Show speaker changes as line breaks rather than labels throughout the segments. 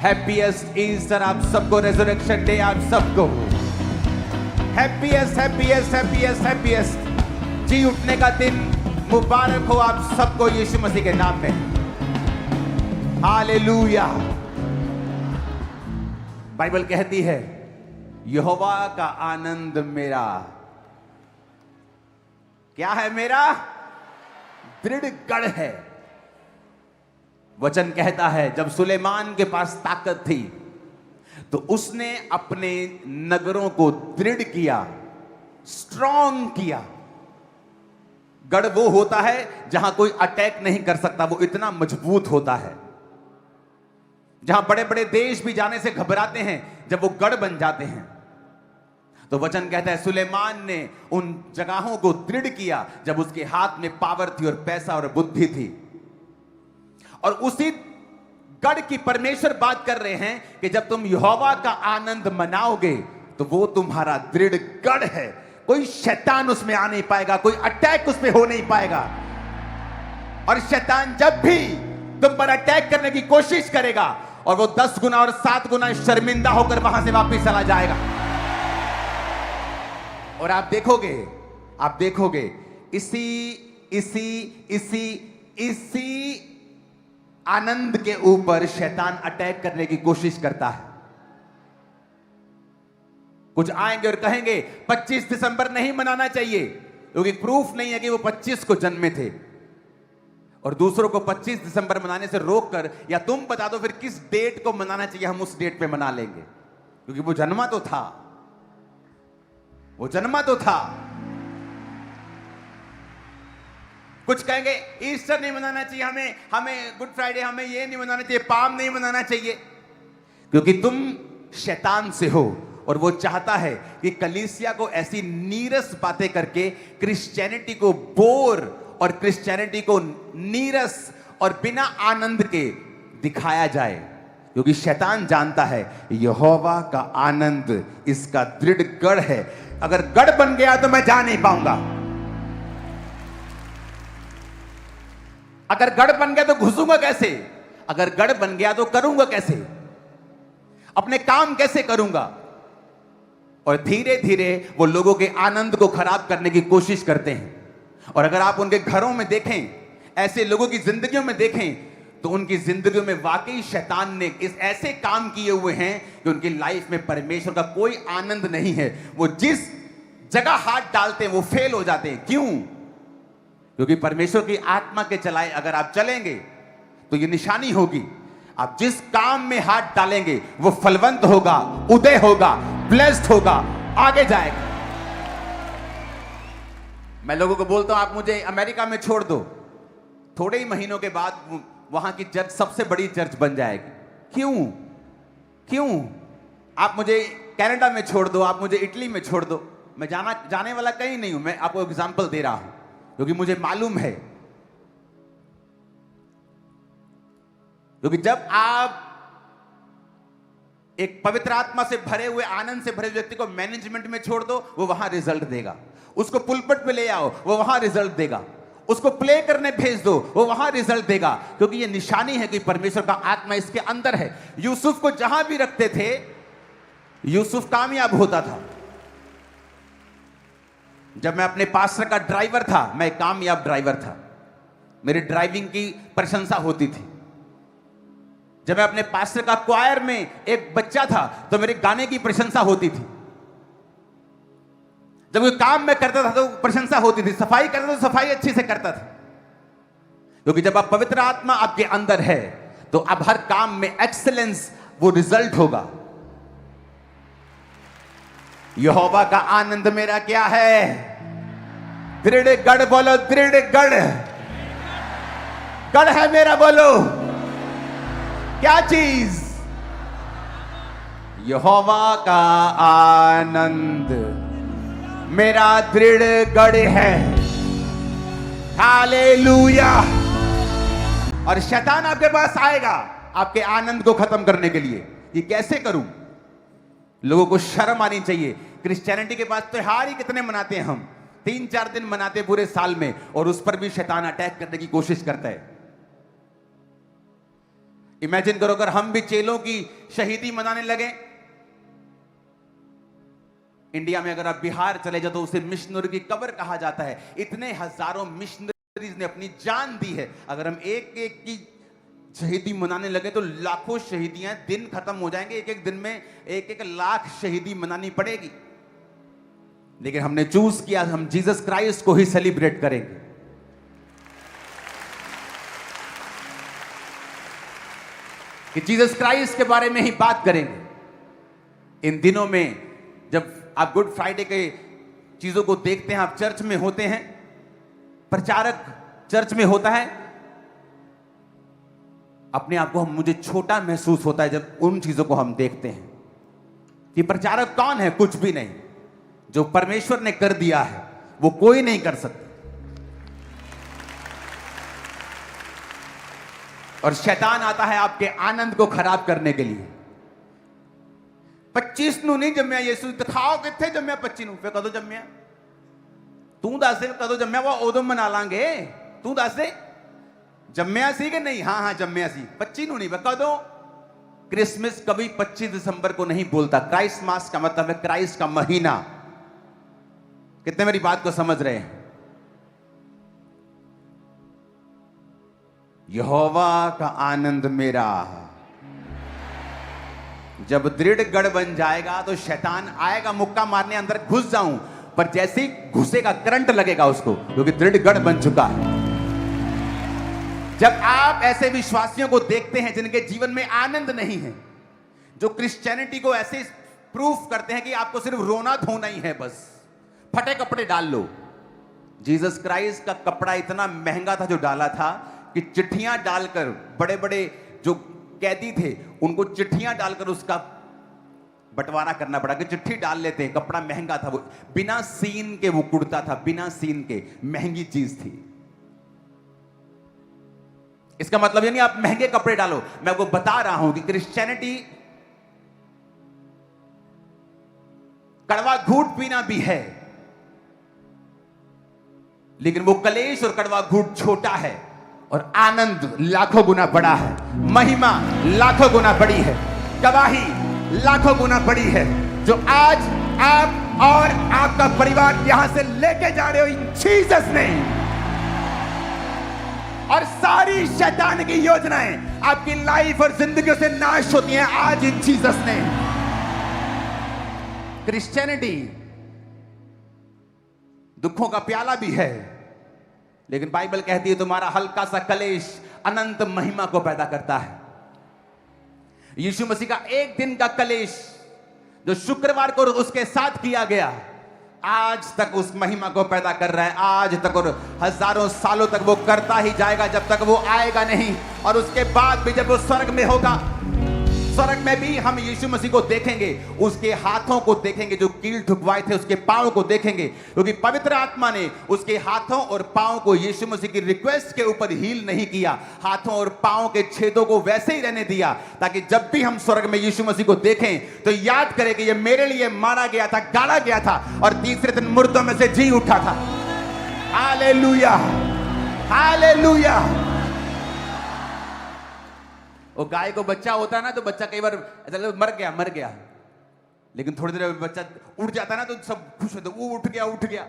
Happiest Easter आप सबको, resurrection day आप सबको, हैप्पीएस्ट हैप्पीएस्ट हैप्पीएस्ट हैप्पीएस्ट जी उठने का दिन मुबारक हो आप सबको यीशु मसीह के नाम में। हालेलुया। बाइबल कहती है यहोवा का आनंद मेरा क्या है? मेरा दृढ़ गढ़ है। वचन कहता है जब सुलेमान के पास ताकत थी तो उसने अपने नगरों को दृढ़ किया, स्ट्रॉन्ग किया। गढ़ वो होता है जहां कोई अटैक नहीं कर सकता, वो इतना मजबूत होता है। जहां बड़े बड़े देश भी जाने से घबराते हैं, जब वो गढ़ बन जाते हैं। तो वचन कहता है सुलेमान ने उन जगहों को दृढ़ किया जब उसके हाथ में पावर थी और पैसा और बुद्धि थी। और उसी गढ़ की परमेश्वर बात कर रहे हैं कि जब तुम यहोवा का आनंद मनाओगे तो वो तुम्हारा दृढ़ गढ़ है। कोई शैतान उसमें आ नहीं पाएगा, कोई अटैक उसमें हो नहीं पाएगा। और शैतान जब भी तुम पर अटैक करने की कोशिश करेगा और वो 10 गुना और 7 गुना शर्मिंदा होकर वहां से वापस चला जाएगा। और आप देखोगे इसी आनंद के ऊपर शैतान अटैक करने की कोशिश करता है। कुछ आएंगे और कहेंगे 25 दिसंबर नहीं मनाना चाहिए, क्योंकि प्रूफ नहीं है कि वो 25 को जन्मे थे। और दूसरों को 25 दिसंबर मनाने से रोककर, या तुम बता दो फिर किस डेट को मनाना चाहिए, हम उस डेट पे मना लेंगे, क्योंकि वो जन्मा तो था, वो जन्मा तो था। कुछ कहेंगे ईस्टर नहीं मनाना चाहिए, हमें गुड फ्राइडे, हमें ये नहीं मनाना चाहिए, पाम नहीं मनाना चाहिए, क्योंकि तुम शैतान से हो और वो चाहता है कि कलीसिया को ऐसी नीरस बातें करके क्रिश्चियनिटी को बोर और क्रिश्चियनिटी को नीरस और बिना आनंद के दिखाया जाए। क्योंकि शैतान जानता है यहोवा का आनंद इसका दृढ़ गढ़ है। अगर गढ़ बन गया तो मैं जा नहीं पाऊंगा, अगर गढ़ बन गया तो घुसूंगा कैसे, अगर गढ़ बन गया तो करूंगा कैसे, अपने काम कैसे करूंगा। और धीरे धीरे वो लोगों के आनंद को खराब करने की कोशिश करते हैं। और अगर आप उनके घरों में देखें, ऐसे लोगों की जिंदगियों में देखें, तो उनकी जिंदगियों में वाकई शैतान ने इस ऐसे काम किए हुए हैं कि उनकी लाइफ में परमेश्वर का कोई आनंद नहीं है। वो जिस जगह हाथ डालते हैं वो फेल हो जाते हैं। क्यों? क्योंकि परमेश्वर की आत्मा के चलाए अगर आप चलेंगे तो ये निशानी होगी, आप जिस काम में हाथ डालेंगे वो फलवंत होगा, उदय होगा, ब्लेस्ड होगा, आगे जाएगा। मैं लोगों को बोलता हूं आप मुझे अमेरिका में छोड़ दो, थोड़े ही महीनों के बाद वहां की चर्च सबसे बड़ी चर्च बन जाएगी। क्यों? आप मुझे कनाडा में छोड़ दो, आप मुझे इटली में छोड़ दो, मैं जाने वाला कहीं नहीं हूं। मैं आपको एग्जांपल दे रहा हूं क्योंकि मुझे मालूम है। क्योंकि जब आप एक पवित्र आत्मा से भरे हुए, आनंद से भरे व्यक्ति को मैनेजमेंट में छोड़ दो, वो वहां रिजल्ट देगा। उसको पुलपट पे ले आओ, वो वहां रिजल्ट देगा। उसको प्ले करने भेज दो, वो वहां रिजल्ट देगा। क्योंकि ये निशानी है कि परमेश्वर का आत्मा इसके अंदर है। यूसुफ को जहां भी रखते थे यूसुफ कामयाब होता था। जब मैं अपने पास्टर का ड्राइवर था, मैं कामयाब ड्राइवर था, मेरी ड्राइविंग की प्रशंसा होती थी। जब मैं अपने पास्टर का क्वायर में एक बच्चा था तो मेरे गाने की प्रशंसा होती थी। जब कोई काम में करता था तो प्रशंसा होती थी, सफाई करता था तो सफाई अच्छी से करता था। क्योंकि जब आप पवित्र आत्मा आपके अंदर है तो अब हर काम में एक्सीलेंस, वो रिजल्ट होगा। यहोवा का आनंद मेरा क्या है? दृढ़ गढ़ बोलो, दृढ़ गढ़, गढ़ है मेरा, बोलो क्या चीज? यहोवा का आनंद मेरा दृढ़ गढ़ है। हालेलुया। और शैतान आपके पास आएगा आपके आनंद को खत्म करने के लिए। ये कैसे करूं? लोगों को शर्म आनी चाहिए। क्रिश्चियनिटी के पास त्योहार ही कितने मनाते हैं हम, 3-4 दिन मनाते पूरे साल में, और उस पर भी शैतान अटैक करने की कोशिश करता है। इमेजिन करो अगर हम भी चेलों की शहीदी मनाने लगे। इंडिया में अगर आप बिहार चले जाओ तो उसे मिशनरी की कब्र कहा जाता है। इतने हजारों मिशनरीज ने अपनी जान दी है। अगर हम एक एक की शहीदी मनाने लगे तो लाखों शहीदियां, दिन खत्म हो जाएंगे। एक एक दिन में एक एक लाख शहीदी मनानी पड़ेगी। लेकिन हमने चूज किया हम जीसस क्राइस्ट को ही सेलिब्रेट करेंगे। कि जीसस क्राइस्ट के बारे में ही बात करेंगे। इन दिनों में जब आप गुड फ्राइडे के चीजों को देखते हैं, आप चर्च में होते हैं, प्रचारक चर्च में होता है, अपने आप को मुझे छोटा महसूस होता है जब उन चीजों को हम देखते हैं कि प्रचारक कौन है? कुछ भी नहीं। जो परमेश्वर ने कर दिया है वो कोई नहीं कर सकता। और शैतान आता है आपके आनंद को खराब करने के लिए। 25 ਨੂੰ नहीं जम्या यीशु दिखाओ किथे जम्या 25 ਨੂੰ। फिर कदों जम्या? तू दस दे कदों जम्या, वो उदों मना लांगे। तू दस दे जम्या सी कि नहीं? हाँ हाँ जम्या सी। 25 ਨੂੰ नहीं, कदों? क्रिसमस कभी 25 दिसंबर को नहीं बोलता। क्राइस्ट मास का मतलब है क्राइस्ट का महीना। कितने मेरी बात को समझ रहे हैं? यहोवा का आनंद मेरा। जब दृढ़ गढ़ बन जाएगा तो शैतान आएगा मुक्का मारने, अंदर घुस जाऊं, पर जैसे ही घुसेगा करंट लगेगा उसको, क्योंकि दृढ़ गढ़ बन चुका है। जब आप ऐसे विश्वासियों को देखते हैं जिनके जीवन में आनंद नहीं है, जो क्रिश्चियनिटी को ऐसे प्रूफ करते हैं कि आपको सिर्फ रोना धोना ही है, बस फटे कपड़े डाल लो। जीसस क्राइस्ट का कपड़ा इतना महंगा था जो डाला था कि चिट्ठियां डालकर, बड़े बड़े जो कैदी थे उनको चिट्ठियां डालकर उसका बंटवारा करना पड़ा कि चिट्ठी डाल लेते हैं। कपड़ा महंगा था, वो बिना सीन के वो कुर्ता था, बिना सीन के, महंगी चीज थी। इसका मतलब ये नहीं आप महंगे कपड़े डालो। मैं आपको बता रहा हूं कि क्रिश्चियनिटी कड़वा घूंट पीना भी है, लेकिन वो कलेश और कड़वा घूंट छोटा है और आनंद लाखों गुना बड़ा है। महिमा लाखों गुना बड़ी है, गवाही लाखों गुना बड़ी है, जो आज आप और आपका परिवार यहां से लेके जा रहे हो इन जीसस नेम। और सारी शैतान की योजनाएं आपकी लाइफ और जिंदगी से नाश होती हैं आज इन जीसस नेम। क्रिश्चियनिटी दुखों का प्याला भी है, लेकिन बाइबल कहती है तुम्हारा हल्का सा कलेश अनंत महिमा को पैदा करता है। यीशु मसीह का एक दिन का कलेश जो शुक्रवार को उसके साथ किया गया, आज तक उस महिमा को पैदा कर रहा है। आज तक और हजारों सालों तक वो करता ही जाएगा, जब तक वो आएगा नहीं। और उसके बाद भी जब वो स्वर्ग में होगा, स्वर्ग में भी हम यीशु मसीह को देखेंगे, उसके हाथों को देखेंगे जो कील ठुकवाए थे, उसके पांव को देखेंगे, क्योंकि पवित्र आत्मा ने उसके हाथों और पांव को यीशु मसीह की रिक्वेस्ट के ऊपर हील नहीं किया। हाथों और पांव के छेदों को वैसे ही रहने दिया, ताकि जब भी हम स्वर्ग में यीशु मसीह को देखें तो याद करें कि ये मेरे लिए मारा गया था, गाड़ा गया था और तीसरे दिन मुर्दों में से जी उठा था। Hallelujah, hallelujah. वो गाय को बच्चा होता है ना, तो बच्चा कई बार मर गया, लेकिन थोड़ी देर में बच्चा उठ जाता है ना, तो सब खुश होते, वो उठ गया।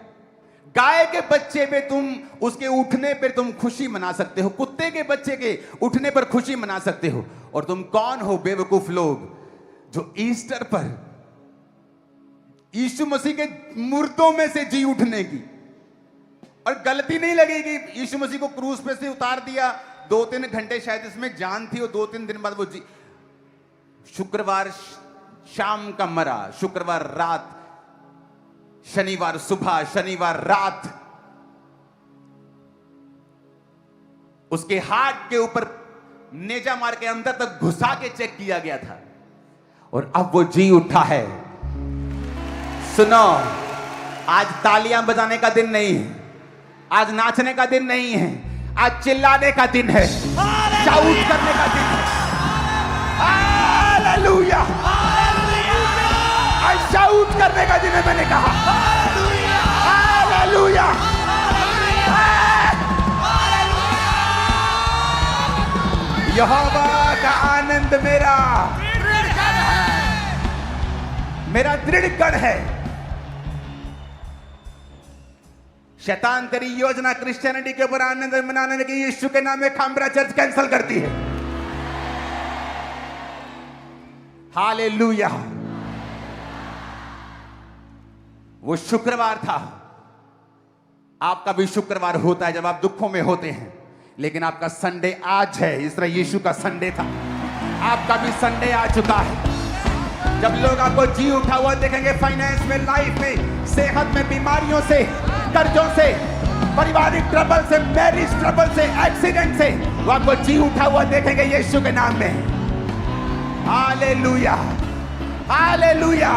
गाय के बच्चे पे तुम, उसके उठने पे तुम खुशी मना सकते हो, कुत्ते के बच्चे के उठने पर खुशी मना सकते हो। और तुम कौन हो बेवकूफ लोग जो ईस्टर पर यीशु मसीह के मुर्दों में से जी उठने की, और गलती नहीं लगेगी, यीशु मसीह को क्रूस पे से उतार दिया, 2-3 घंटे शायद इसमें जान थी, और 2-3 दिन बाद वो जी, शुक्रवार शाम का मरा, शुक्रवार रात, शनिवार सुबह, शनिवार रात उसके हाथ के ऊपर नेजा मार के अंदर तक घुसा के चेक किया गया था, और अब वो जी उठा है। सुनो, आज तालियां बजाने का दिन नहीं है, आज नाचने का दिन नहीं है, आज चिल्लाने का दिन है, शाउट करने का दिन है। हालेलुया, आज शाउट करने का दिन है, मैंने कहा। हालेलुया, यहोवा का आनंद मेरा मेरा दृढ़ गढ़ है। शैतान तेरी योजना क्रिश्चियनिटी के ऊपर आनंद मनाने की यीशु के नाम में खामरा चर्च कैंसिल करती है। हालेलुया। वो शुक्रवार था, आपका भी शुक्रवार होता है जब आप दुखों में होते हैं, लेकिन आपका संडे आज है। इस तरह यीशु का संडे था, आपका भी संडे आ चुका है। जब लोग आपको जी उठा हुआ देखेंगे, फाइनेंस में, लाइफ में, सेहत में, बीमारियों से, कर्जों से, पारिवारिक ट्रबल से, मैरिज ट्रबल से, एक्सीडेंट से, वो आपको जी उठा हुआ देखेंगे यीशु के नाम में। Hallelujah, hallelujah.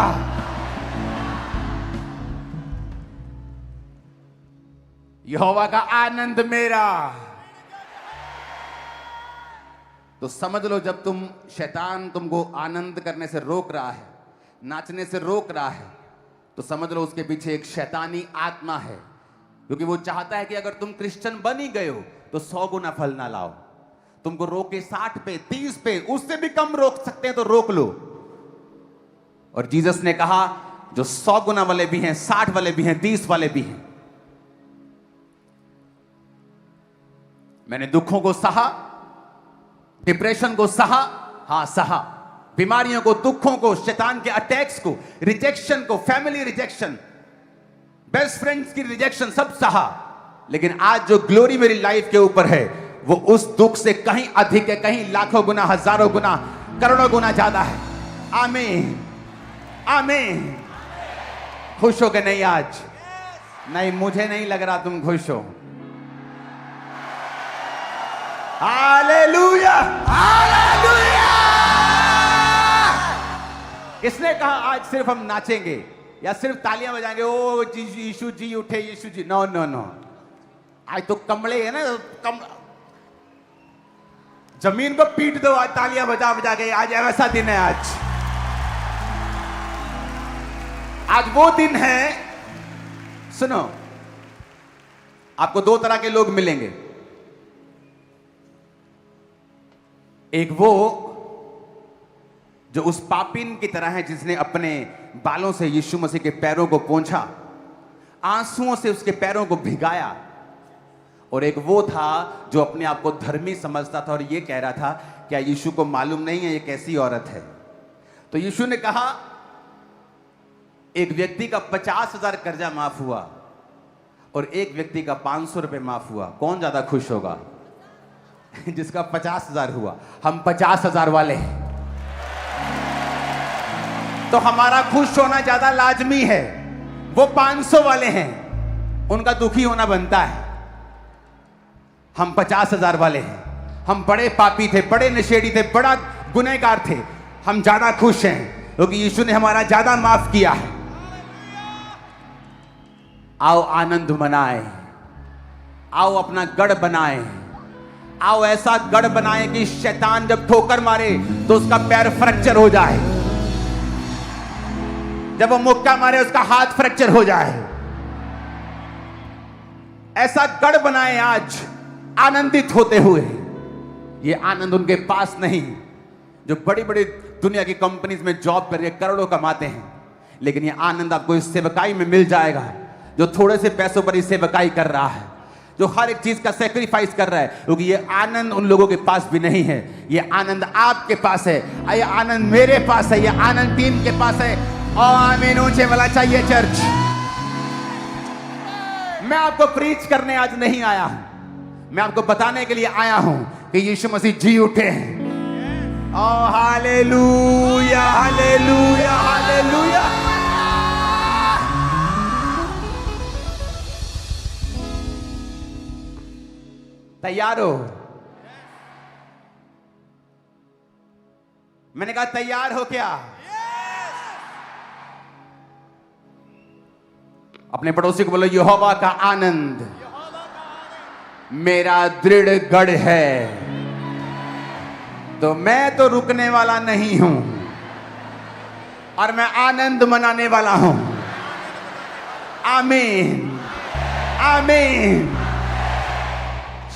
यहोवा का आनंद मेरा। तो समझ लो, जब शैतान तुमको आनंद करने से रोक रहा है, नाचने से रोक रहा है, तो समझ लो उसके पीछे एक शैतानी आत्मा है, क्योंकि वो चाहता है कि अगर तुम क्रिश्चियन बन ही गए हो तो 100 गुना फल ना लाओ। तुमको रोके 60 पे, 30 पे, उससे भी कम रोक सकते हैं तो रोक लो। और जीसस ने कहा जो 100 गुना वाले भी हैं, 60 वाले भी हैं, 30 वाले भी हैं। मैंने दुखों को सहा, डिप्रेशन को सहा, हां सहा, बीमारियों को, दुखों को, शैतान के अटैक्स को, रिजेक्शन को, फैमिली रिजेक्शन, बेस्ट फ्रेंड्स की रिजेक्शन, सब सहा। लेकिन आज जो ग्लोरी मेरी लाइफ के ऊपर है, वो उस दुख से कहीं अधिक है, कहीं लाखों गुना, हजारों गुना, करोड़ों गुना ज्यादा है। आमीन, आमीन। खुश हो के नहीं आज? नहीं, मुझे नहीं लग रहा तुम खुश हो। Hallelujah, hallelujah. किसने कहा आज सिर्फ हम नाचेंगे या सिर्फ तालियां बजाएंगे? ओ यीशु जी उठे, यीशु जी। नो नो नो, आज तो कमले है ना, जमीन को पीट दो आज तालियां बजा बजा के। आज ऐसा दिन है, आज वो दिन है। सुनो, आपको 2 तरह के लोग मिलेंगे। एक वो जो उस पापिन की तरह है जिसने अपने बालों से यीशु मसीह के पैरों को पोंछा, आंसुओं से उसके पैरों को भिगाया। और एक वो था जो अपने आप को धर्मी समझता था और ये कह रहा था, क्या यीशु को मालूम नहीं है ये कैसी औरत है? तो यीशु ने कहा, एक व्यक्ति का 50,000 कर्जा माफ हुआ और एक व्यक्ति का 500 रुपए माफ हुआ। कौन ज्यादा खुश होगा? जिसका 50,000 हुआ। हम 50,000 वाले हैं, तो हमारा खुश होना ज्यादा लाजमी है। वो 500 वाले हैं, उनका दुखी होना बनता है। हम 50,000 वाले हैं, हम बड़े पापी थे, बड़े नशेड़ी थे, बड़ा गुनहगार थे, हम ज्यादा खुश हैं क्योंकि यीशु ने हमारा ज्यादा माफ किया है। आओ आनंद मनाएं, आओ अपना गढ़ बनाएं, आओ ऐसा गढ़ बनाएं कि शैतान जब ठोकर मारे तो उसका पैर फ्रैक्चर हो जाए, जब वो मुक्का मारे उसका हाथ फ्रैक्चर हो जाए। ऐसा गढ़ बनाएं आज आनंदित होते हुए। ये आनंद उनके पास नहीं जो बड़ी बड़ी दुनिया की कंपनीज में जॉब करके करोड़ों कमाते हैं, लेकिन ये आनंद आपको इस सेवकाई में मिल जाएगा जो थोड़े से पैसों पर इस सेवकाई कर रहा है, जो हर एक चीज का सेक्रीफाइस कर रहा है, क्योंकि ये आनंद उन लोगों के पास भी नहीं है। ये आनंद आपके पास है, ये आनंद मेरे पास है, ये आनंद टीम के पास है। और आमीन ऊंचे वाला चाहिए चर्च। मैं आपको प्रीच करने आज नहीं आया हूं, मैं आपको बताने के लिए आया हूं कि यीशु मसीह जी उठे हैं। ओ हालेलुया, हालेलुया, हालेलुया। तैयार हो? मैंने कहा तैयार हो क्या? अपने पड़ोसी को बोलो, यहोवा का आनंद मेरा दृढ़ गढ़ है, तो मैं तो रुकने वाला नहीं हूं और मैं आनंद मनाने वाला हूं। आमीन, आमीन।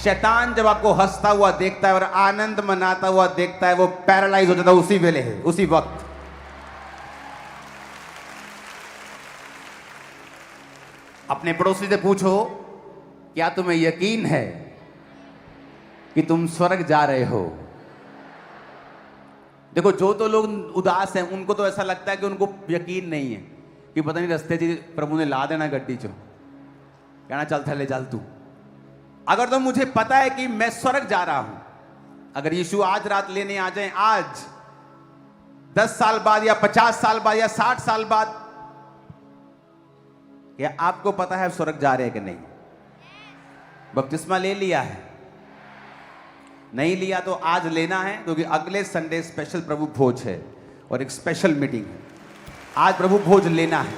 शैतान जब आपको हंसता हुआ देखता है और आनंद मनाता हुआ देखता है, वो पैरालाइज हो जाता है उसी वेले है, उसी वक्त। अपने पड़ोसी से पूछो, क्या तुम्हें यकीन है कि तुम स्वर्ग जा रहे हो? देखो, जो तो लोग उदास हैं उनको तो ऐसा लगता है कि उनको यकीन नहीं है कि पता नहीं रस्ते जी प्रभु ने ला देना गड्डी चो, कहना चल थले चल तू। अगर तो मुझे पता है कि मैं स्वर्ग जा रहा हूं, अगर यीशु आज रात लेने आ जाए, आज 10 साल बाद या 50 साल बाद या 60 साल बाद, क्या आपको पता है स्वर्ग जा रहे हैं कि नहीं? बपतिस्मा ले लिया है? नहीं लिया तो आज लेना है, क्योंकि अगले संडे स्पेशल प्रभु भोज है और एक स्पेशल मीटिंग है। आज प्रभु भोज लेना है,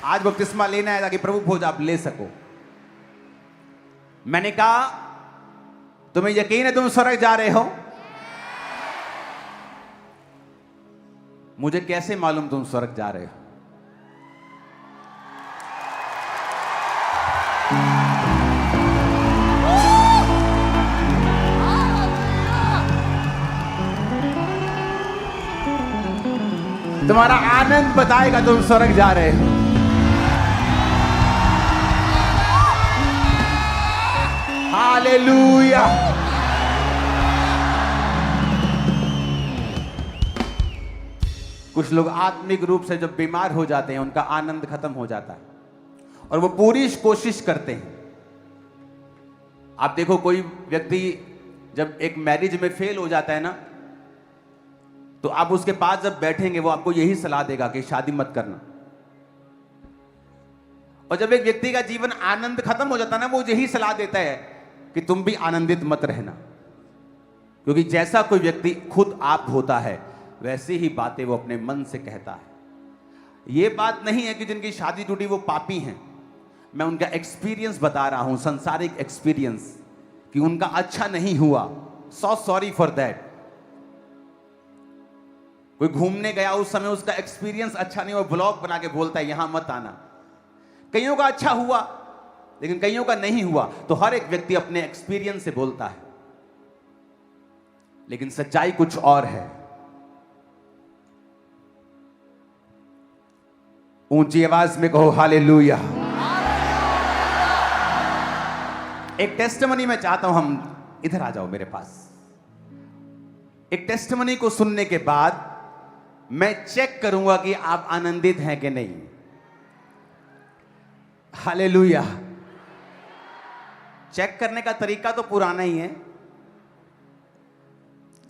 आज बपतिस्मा लेना है ताकि प्रभु भोज आप ले सको। मैंने कहा, तुम्हें यकीन है तुम स्वर्ग जा रहे हो? मुझे कैसे मालूम तुम स्वर्ग जा रहे हो? तुम्हारा आनंद बताएगा तुम स्वर्ग जा रहे हो। हालेलुया। कुछ लोग आत्मिक रूप से जब बीमार हो जाते हैं, उनका आनंद खत्म हो जाता है और वो पूरी कोशिश करते हैं। आप देखो, कोई व्यक्ति जब एक मैरिज में फेल हो जाता है ना, तो आप उसके पास जब बैठेंगे, वो आपको यही सलाह देगा कि शादी मत करना। और जब एक व्यक्ति का जीवन आनंद खत्म हो जाता है ना, वो यही सलाह देता है कि तुम भी आनंदित मत रहना, क्योंकि जैसा कोई व्यक्ति खुद आप होता है, वैसी ही बातें वो अपने मन से कहता है। ये बात नहीं है कि जिनकी शादी टूटी वो पापी हैं। मैं उनका एक्सपीरियंस बता रहा हूं, संसारिक एक्सपीरियंस, कि उनका अच्छा नहीं हुआ। So sorry for that. कोई घूमने गया, उस समय उसका एक्सपीरियंस अच्छा नहीं हुआ, ब्लॉग बना के बोलता है यहां मत आना। कईयों का अच्छा हुआ लेकिन कईयों का नहीं हुआ, तो हर एक व्यक्ति अपने एक्सपीरियंस से बोलता है, लेकिन सच्चाई कुछ और है। ऊंची आवाज में कहो हालेलुया। एक टेस्टिमनी मैं चाहता हूं, हम इधर आ जाओ मेरे पास। एक टेस्टिमनी को सुनने के बाद मैं चेक करूंगा कि आप आनंदित हैं कि नहीं। हालेलुया। चेक करने का तरीका तो पुराना ही है,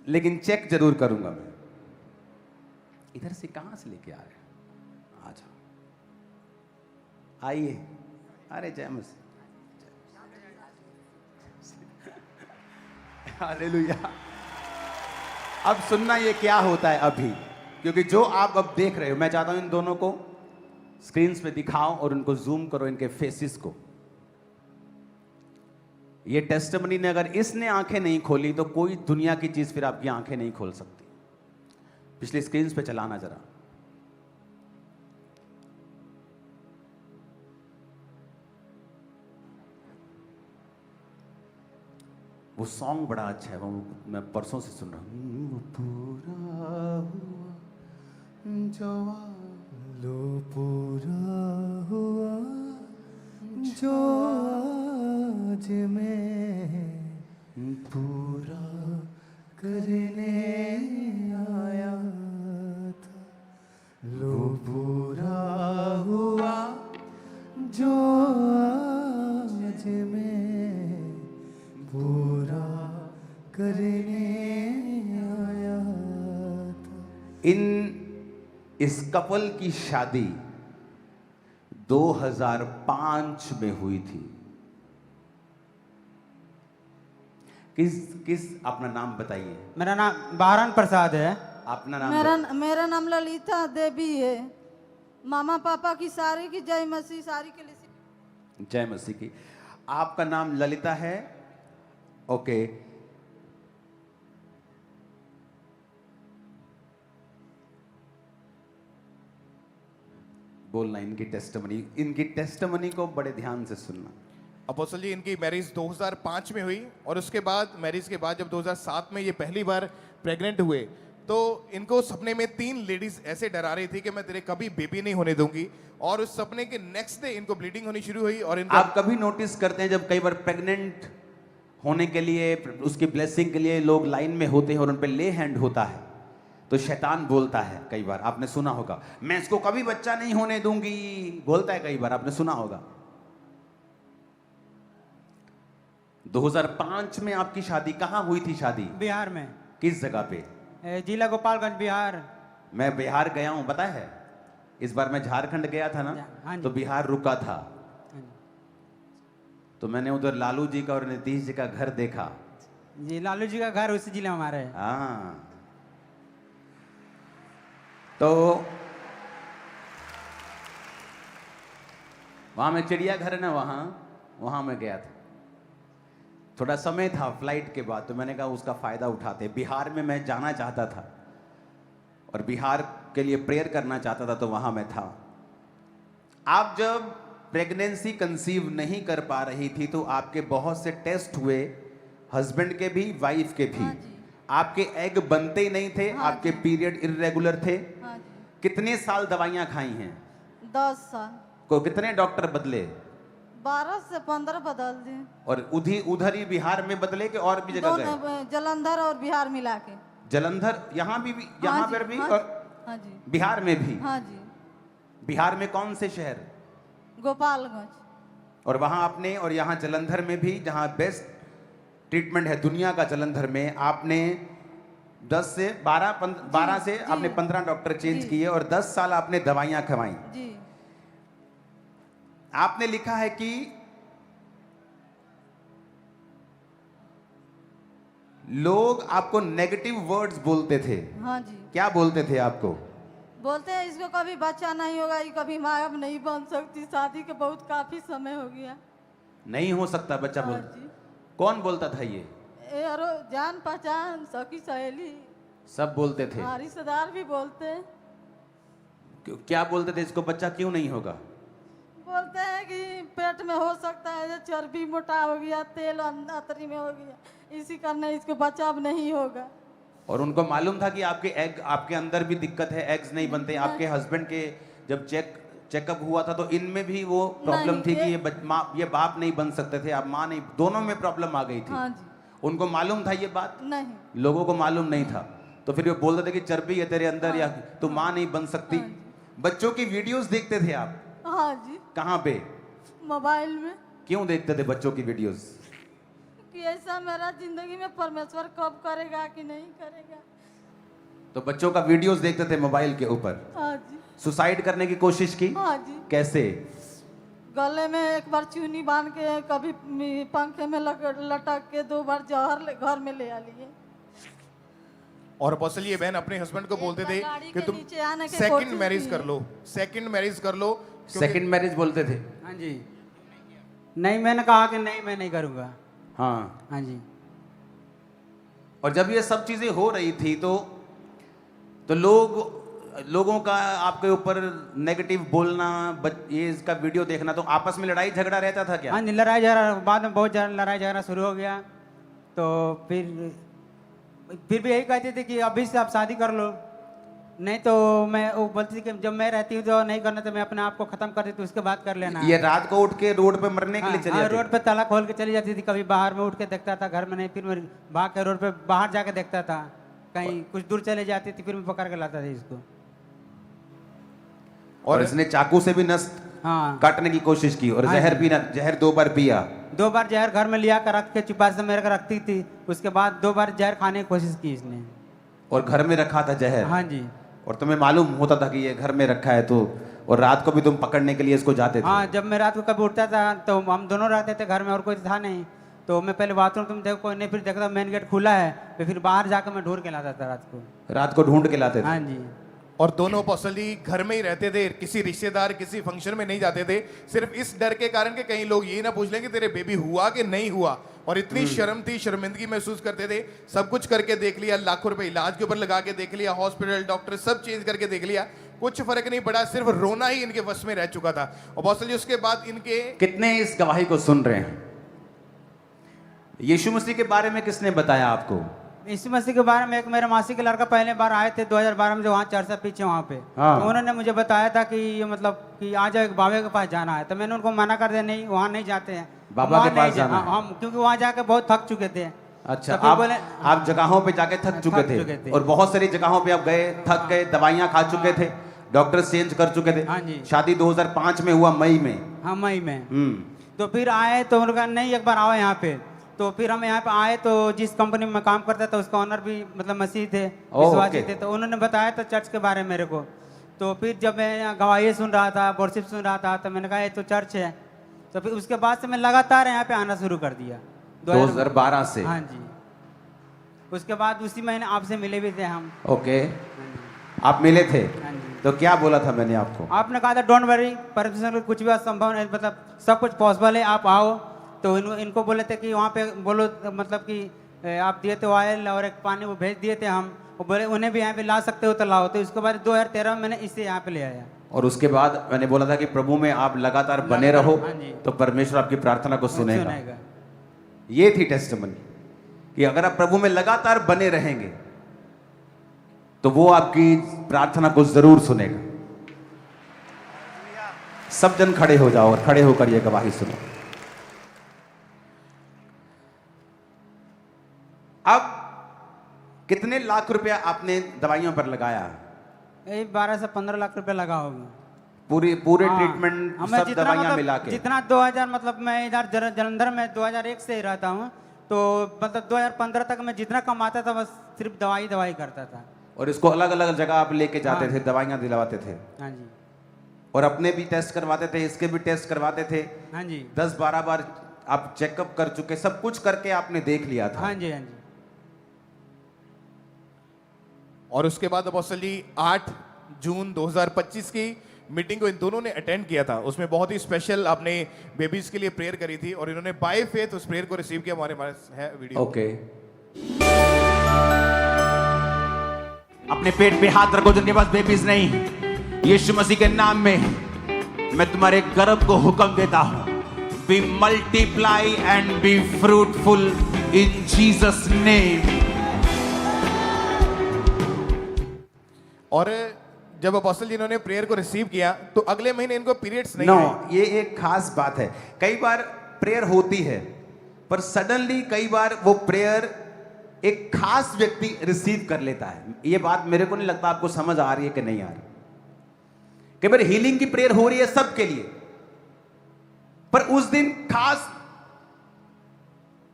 लेकिन चेक जरूर करूंगा मैं। इधर से कहां से लेके आ रहे हैं? आ जाओ, आइए। अरे जय मसीह। हालेलुया। अब सुनना ये क्या होता है अभी, क्योंकि जो आप अब देख रहे हो, मैं चाहता हूं इन दोनों को स्क्रीन पे दिखाओ और उनको जूम करो, इनके फेसेस को। ये टेस्टिमनी ने अगर इसने आंखें नहीं खोली तो कोई दुनिया की चीज फिर आपकी आंखें नहीं खोल सकती। पिछली स्क्रीन पे चलाना जरा। वो सॉन्ग बड़ा अच्छा है, वो मैं परसों से सुन रहा हूँ। पूरा हुआ जो लो, पूरा हुआ जो आज मैं पूरा करने आया था। लो पूरा हुआ जो आज मैं पूरा करने आया था। इस कपल की शादी 2005 में हुई थी। किस अपना नाम बताइए।
मेरा नाम बहरान प्रसाद है।
अपना नाम?
मेरा नाम ललिता देवी है। मामा पापा की सारी की जय मसीह, सारी के लिए
जय मसीह की। आपका नाम ललिता है? ओके। बोलना इनकी टेस्टिमनी को बड़े ध्यान से सुनना।
अपोस्टल जी, इनकी मैरिज 2005 में हुई और उसके बाद मैरिज के बाद जब 2007 में ये पहली बार प्रेग्नेंट हुए तो इनको सपने में 3 लेडीज ऐसे डरा रही थी कि मैं तेरे कभी बेबी नहीं होने दूंगी, और उस सपने के नेक्स्ट डे इनको ब्लीडिंग होनी शुरू हुई। और इनको
आप कभी नोटिस करते हैं जब कई बार प्रेग्नेंट होने के लिए, उसकी ब्लेसिंग के लिए लोग लाइन में होते हैं और उन पे ले हैंड होता है, तो शैतान बोलता है, कई बार आपने सुना होगा, मैं इसको कभी बच्चा नहीं होने दूंगी, बोलता है, कई बार आपने सुना होगा। 2005 में आपकी शादी कहां हुई थी? शादी
बिहार में,
किस जगह पे?
जिला गोपालगंज, बिहार।
मैं बिहार गया हूं, पता है, इस बार मैं झारखंड गया था ना,
हाँ जी।
तो बिहार रुका था,
हाँ जी।
तो मैंने उधर लालू जी का और नीतीश जी का घर देखा।
जी, लालू जी का घर उसी जिले में हमारे है।
हाँ, तो वहां में चिड़ियाघर है ना, वहां मैं गया था। थोड़ा समय था फ्लाइट के बाद, तो मैंने कहा उसका फायदा उठाते। बिहार में मैं जाना चाहता था और बिहार के लिए प्रेयर करना चाहता था, तो वहां मैं था। आप जब प्रेगनेंसी कंसीव नहीं कर पा रही थी तो आपके बहुत से टेस्ट हुए, हस्बैंड के भी, वाइफ के भी।
हाँ जी।
आपके एग बनते ही नहीं थे,
हाँ
आपके
जी।
पीरियड इरेगुलर थे।
हाँ जी।
कितने साल दवाइयां खाई हैं?
10 साल।
को कितने डॉक्टर बदले?
12 से 15 बदल दिए।
और उधर ही बिहार में बदले कि और भी जगह गए?
दोनों, जलंधर और बिहार मिला के।
जलंधर, यहाँ भी यहाँ
हाँ जी,
पर भी,
हाँ
और
जी, हाँ जी,
बिहार में भी?
हाँ जी।
बिहार में कौन से शहर?
गोपालगंज।
और वहां आपने, और यहाँ जलंधर में भी, जहां बेस्ट ट्रीटमेंट है दुनिया का, जलंधर में आपने 12 से
जी।
आपने 15 डॉक्टर चेंज
जी।
किए और 10 साल आपने दवाइयां खवाई।
जी।
आपने लिखा है कि लोग आपको नेगेटिव वर्ड्स बोलते थे।
हाँ जी।
क्या बोलते थे आपको?
बोलते हैं इसको कभी बच्चा नहीं होगा, ये कभी माँ बाप नहीं बन सकती, शादी के बहुत काफी समय हो गया।
नहीं हो सकता बच्चा,
हाँ
बोल।
जी।
कौन बोलता था ये?
अरो जान पहचान, सखी सहेली,
सब बोलते थे।
हाँ, रिश्तेदार भी बोलते हैं।
क्या बोलते थे? इसको बच्चा क्यों नहीं होगा?
बोलते हैं कि पेट में हो सकता है, चर्बी मोटा हो गया, तेल अंतरी में हो गया, इसी करने इसको बच्चा अब नहीं होगा।
और उनको मालूम था कि आपके एग, आपके अंदर भी दिक्कत है, एग्स नहीं बनते। आपके हस्बैंड के जब चेकअप हुआ था तो इनमें भी वो प्रॉब्लम
नहीं,
थी कि ये बाप नहीं बन सकते थे, आप माँ नहीं, दोनों में प्रॉब्लम आ गई थी।
हाँ जी।
उनको मालूम था ये बात?
नहीं।
लोगों को मालूम नहीं था, तो फिर वो बोलते थे कि चर्बी है तेरे अंदर, या तू माँ नहीं बन सकती।
हाँ जी।
बच्चों की वीडियोस देखते थे आप?
हाँ जी।
कहाँ पे?
मोबाइल में।
क्यों देखते थे बच्चों की वीडियोस?
कि ऐसा मेरा जिंदगी में परमेश्वर कब करेगा कि नहीं करेगा।
तो बच्चों का वीडियोस देखते थे मोबाइल के ऊपर।
हाँ जी।
सुसाइड करने की कोशिश की?
हाँ जी।
कैसे?
गले में एक बार चूनी बांध के, कभी पंखे में लटक के, 2 बार जहर घर में ले आ लिए।
और अपोस्टल ये बहन अपने हस्बैंड को बोलते थे
गाड़ी
कि
के
तुम
नीचे आने की
सेकंड
कोशिश
मैरिज
की।
कर लो, सेकंड मैरिज कर लो। क्योंकि-
सेकंड मैरिज बोलते थे?
हाँ जी। नहीं, मैंने कहा कि नहीं, मैं नहीं करूँगा।
हाँ।
हाँ जी।
और जब ये सब चीजें हो रही थी तो लोगों का आपके ऊपर नेगेटिव बोलना, ये इसका वीडियो देखना, तो आपस में लड़ाई झगड़ा रहता था क्या?
हाँ जी, लड़ाई झगड़ा, बाद में बहुत ज़्यादा लड़ाई झगड़ा शुरू हो गया। तो फिर भी यही कहते थे कि अभी से आप शादी कर लो, नहीं तो मैं, वो बोलती थी कि जब मैं रहती हूँ तो नहीं करना, तो मैं अपने आप को खत्म कर देती हूँ, उसके बाद कर लेना।
ये रात को उठ के रोड पे मरने के लिए चले जाते?
रोड पे ताला खोल के चली जाती थी, कभी बाहर में उठ के देखता था, घर में नहीं, फिर मैं भाग के रोड पे बाहर जाके देखता था, कहीं कुछ दूर चले जाती थी, फिर मैं पकड़ के लाता था इसको।
और इसने चाकू से भी नस
हाँ,
काटने की कोशिश की, और
हाँ
जहर
जी।
पीना, जहर 2 बार पिया?
2 बार जहर घर में लिया कर रख के चुपा से मेरे को रखती थी, उसके बाद 2 बार जहर खाने की कोशिश की इसने।
और घर में रखा था जहर?
हाँ जी।
और तुम्हें मालूम होता था कि ये घर में रखा है, तो और रात को भी तुम पकड़ने के लिए इसको जाते थे?
हाँ, जब मैं रात को कभी उठता था तो हम दोनों रहते थे घर में, और कोई था नहीं, तो मैं पहले बाथरूम तुम देखो कोई नहीं, फिर देखता मेन गेट खुला है, तो फिर बाहर जाकर मैं ढूंढ के लाता था
रात को ढूंढ के लाते थे?
हाँ जी।
और दोनों अपोस्टल जी घर में ही रहते थे, किसी रिश्तेदार किसी फंक्शन में नहीं जाते थे, सिर्फ इस डर के कारण कि कहीं लोग ये ना पूछ लें कि तेरे बेबी हुआ कि नहीं हुआ। और इतनी शर्म थी, शर्मिंदगी महसूस करते थे। सब कुछ करके देख लिया, लाखों रुपए इलाज के ऊपर लगा के देख लिया, हॉस्पिटल डॉक्टर सब चेंज करके देख लिया, कुछ फर्क नहीं पड़ा, सिर्फ रोना ही इनके वश में रह चुका था। अपोस्टल जी उसके बाद इनके
कितने इस गवाही को सुन रहे हैं? यीशु मसीह के बारे में किसने बताया आपको?
यीशु मसीह के बारे में एक मेरे मासी के लड़का पहले बार आए थे 2012 में, जो वहाँ चर्चा पीछे वहाँ पे,
हाँ।
तो उन्होंने मुझे बताया था कि ये मतलब कि आ जाओ, एक बाबा के पास जाना है। तो मैंने उनको मना कर दिया, नहीं वहाँ नहीं जाते हैं,
बाबा
वहाँ
के पास
नहीं
जाना है।
हम क्योंकि वहाँ जाके बहुत थक चुके थे।
अच्छा,
तो फिर बोले
आप जगहों पे जाके थक चुके
चुके
थे
थे।
और बहुत सारी जगहों पे आप गए, थक गए, दवाइयां खा चुके थे, डॉक्टर चेंज कर चुके थे।
हाँ जी।
शादी 2005 में हुआ, मई में।
हाँ मई में। तो फिर आए तो उन्होंने कहा नहीं एक बार आओ यहाँ पे। तो फिर हम यहाँ पे आए तो जिस कंपनी में मैं काम करता था उसका ओनर भी मतलब मसीह थे, विश्वासी
ओके।
थे। तो उन्होंने बताया था चर्च के बारे में मेरे को। तो फिर जब मैं यहाँ गवाही सुन रहा था, वर्शिप सुन रहा था, तो मैंने कहा ये तो चर्च है। तो फिर उसके बाद से मैं लगातार यहाँ पे आना शुरू कर दिया
2012 से।
हाँ जी। उसके बाद उसी महीने आपसे मिले भी थे हम।
ओके, आप मिले थे,
हाँ जी।
तो क्या बोला था मैंने आपको?
आपने कहा था डोंट वरी, परमेश्वर को कुछ भी असंभव नहीं, मतलब सब कुछ पॉसिबल है, आप आओ। तो इनको बोले थे कि वहाँ पे बोलो, मतलब कि आप दिए थे ऑयल और एक पानी, वो भेज दिए थे हम। वो बोले उन्हें भी यहाँ पे ला सकते हो तो लाओ। तो इसके बाद 2013 में मैंने इसे यहाँ पे ले आया।
और उसके बाद मैंने बोला था कि प्रभु में आप लगातार बने रहो,
हाँ जी।
तो परमेश्वर आपकी प्रार्थना को सुनेगा।
सुनेगा।
ये थी टेस्टिमनी कि अगर आप प्रभु में लगातार बने रहेंगे तो वो आपकी प्रार्थना को जरूर सुनेगा। सब जन खड़े हो जाओ और खड़े होकर ये गवाही सुनो। अब कितने लाख रुपया आपने दवाइयों पर लगाया?
यही 12 से 15 लाख रुपए लगा होगा।
पूरे
हाँ।
ट्रीटमेंट
हमें
सब
जितना
दवाइयां
मतलब
मिला के?
जितना 2000, मतलब मैं इधर जलंधर में 2001 से ही रहता हूँ, तो मतलब 2015 तक मैं जितना कमाता था बस सिर्फ दवाई करता था।
और इसको अलग अलग जगह आप लेके जाते
हाँ।
थे, दवाइयां दिलवाते थे,
हाँ जी।
और अपने भी टेस्ट करवाते थे, इसके भी टेस्ट करवाते थे।
हाँ जी।
10-12 बार आप चेकअप कर चुके, सब कुछ करके आपने देख लिया था।
हाँ जी। हाँ जी।
और उसके बाद अपोस्टल जी 8 जून 2025 की मीटिंग को इन दोनों ने अटेंड किया था। उसमें बहुत ही स्पेशल आपने बेबीज के लिए प्रेयर करी थी और इन्होंने बाय फेथ उस प्रेयर को रिसीव किया। हमारे पास है वीडियो।
ओके। अपने पेट पे हाथ रखो जिनके पास बेबीज नहीं। यीशु मसीह के नाम में मैं तुम्हारे गर्भ को हुक्म देता हूं, be multiply and be fruitful in Jesus name.
और जब अपोस्टल जी इन्होंने प्रेयर को रिसीव किया तो अगले महीने इनको पीरियड्स नहीं
नो,
आए।
ये एक खास बात है। कई बार प्रेयर होती है पर सडनली कई बार वो प्रेयर एक खास व्यक्ति रिसीव कर लेता है। ये बात मेरे को नहीं लगता आपको समझ आ रही है कि नहीं आ रही। कई बार हीलिंग की प्रेयर हो रही है सबके लिए, पर उस दिन खास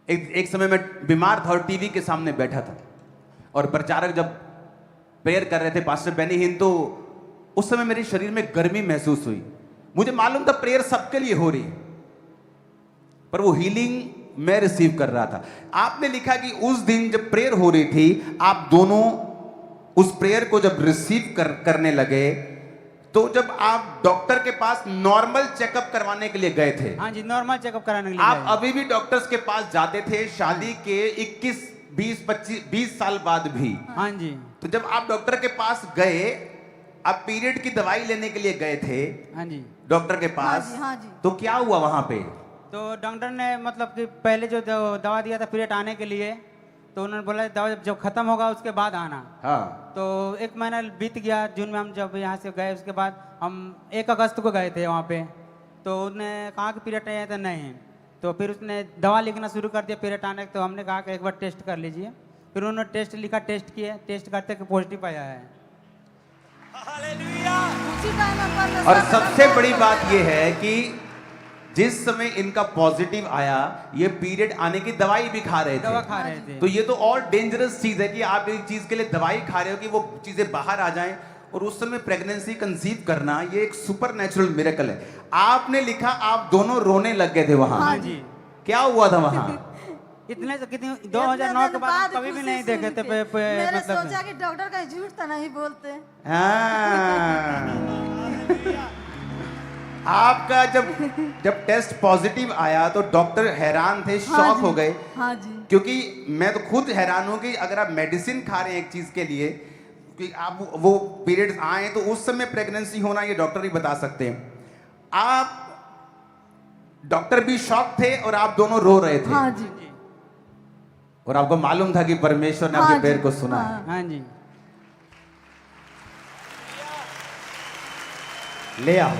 एक समय में बीमार था और टीवी के सामने बैठा था और प्रचारक जब प्रेयर कर रहे थे, पास्टर बेनी हिन, तो उस समय मेरे शरीर में गर्मी महसूस हुई। मुझे मालूम था प्रेयर सबके लिए हो रही है, पर वो हीलिंग मैं रिसीव कर रहा था। आपने लिखा कि उस दिन जब प्रेयर हो रही थी, आप दोनों उस प्रेयर को जब रिसीव करने लगे, तो जब आप डॉक्टर के पास नॉर्मल चेकअप करवाने के लिए गए थे।
हाँ जी, नॉर्मल चेकअप कराने के लिए
आप
गए।
अभी भी डॉक्टर्स के पास जाते थे शादी के 21, 20, 25, 20 साल बाद भी।
हाँ जी।
तो जब आप डॉक्टर के पास गए, आप पीरियड की दवाई लेने के लिए गए थे
हाँ जी।
डॉक्टर के पास,
हाँ जी।
तो क्या हुआ वहां पे?
तो डॉक्टर ने मतलब कि पहले जो दवा दिया था पीरियड आने के लिए, तो उन्होंने बोला दवा जब खत्म होगा उसके बाद आना।
हाँ।
तो 1 महीना बीत गया। जून में हम जब यहाँ से गए, उसके बाद हम 1 अगस्त को गए थे वहाँ पे। तो उसने कहा कि पीरियड नहीं आया था, नहीं। तो फिर उसने दवा लिखना शुरू कर दिया पीरियड आने। तो हमने कहा कि एक बार टेस्ट कर लीजिए। फिर उन्होंने टेस्ट लिखा, टेस्ट किए, टेस्ट करते कि पॉजिटिव आया है।
उसी टाइम पर
और सबसे बड़ी बात यह है कि जिस समय इनका पॉजिटिव आया, ये पीरियड आने की दवाई भी खा रहे
दवा
थे।
खा रहे थे।
तो ये तो और डेंजरस चीज है कि आप एक चीज के लिए दवाई खा रहे हो कि वो चीजें बाहर आ जाएं, और उस समय प्रेगनेंसी कंसीव करना ये एक सुपर नेचुरल मिरेकल है। आपने लिखा आप दोनों रोने लग गए थे वहां।
हाँ जी।
क्या हुआ था वहां?
इतने से कितनी 2009 के बाद हम कभी भी नहीं देखे थे।
मैंने
मतलब
सोचा कि डॉक्टर कहीं झूठ तो नहीं बोलते।
हाँ। आपका जब टेस्ट पॉजिटिव आया तो डॉक्टर हैरान थे, शॉक हो गए।
हाँ जी।
क्योंकि मैं तो खुद हैरान हूं कि अगर आप मेडिसिन खा रहे हैं एक चीज के लिए, कि आप वो पीरियड्स आए तो उस समय प्रेगनेंसी होना ये डॉक्टर ही बता सकते हैं। आप डॉक्टर भी शॉक थे और आप दोनों रो रहे थे।
हाँ जी।
और आपको मालूम था कि परमेश्वर ने
हाँ
आपके
जी,
पैर को सुना है।
हाँ।
हाँ जी।
ले आओ।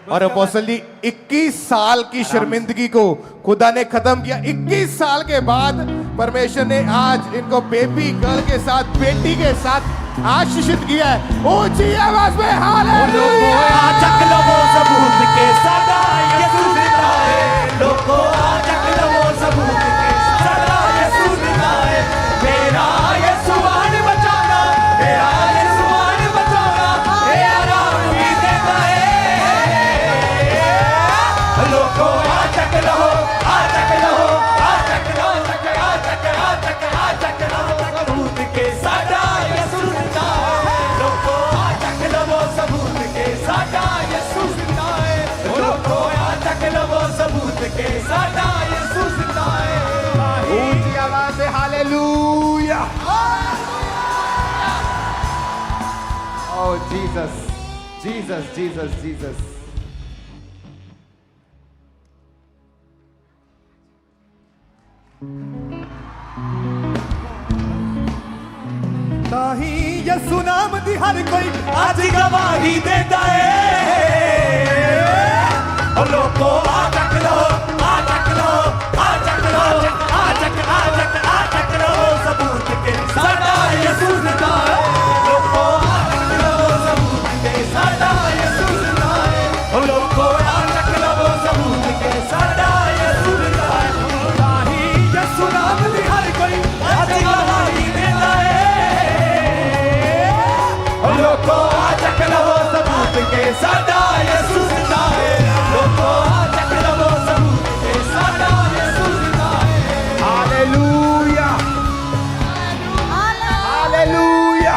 और अपोस्टल जी 21 साल की शर्मिंदगी को खुदा ने खत्म किया। 21 साल के बाद परमेश्वर ने आज इनको बेबी गर्ल के साथ, बेटी के साथ आशीषित किया है। ऊंची आवाज में हालेलुया।
चक लो वो सबूत के सदा यीशु जिंदा है। लोगों चक लो वो सबूत के सदा यीशु जिंदा है। मेरा यीशु आने बचाना, मेरा यीशु आने बचाना, मेरा राम भी देता है। लोगों चक लो, चक लो, चक लो, चक लो सबूत के सदा यीशु जिंदा है। लोगों चक लो वो सबूत के सदा यीशु जिंदा है। लोगों चक लो वो सबूत के सदा यीशु जिंदा है।
ऊंची आवाज से हालेलुया। ओह जीसस, जीसस, जीसस, जीसस।
ताही यसु नाम दी हर कोई आज गवाही देता है। ओ लोगों आ चक लो, आ चक लो, आ चक लो, आ चक, आ चक, आ चक लो सबूत के सदा यसु जिंदा है। लोगों आ चक लो सबूत के सदा यसु जिंदा है। ओ लोगों आ चक लो सबूत के सदा यसु जिंदा है। ताही यसु नाम दी हर कोई आज गवाही देता है। लोगों आ चक लो सबूत के सदा यीशु जिंदा है। लोगों आ चक लो सबूत के सदा यीशु जिंदा है।
Hallelujah, hallelujah.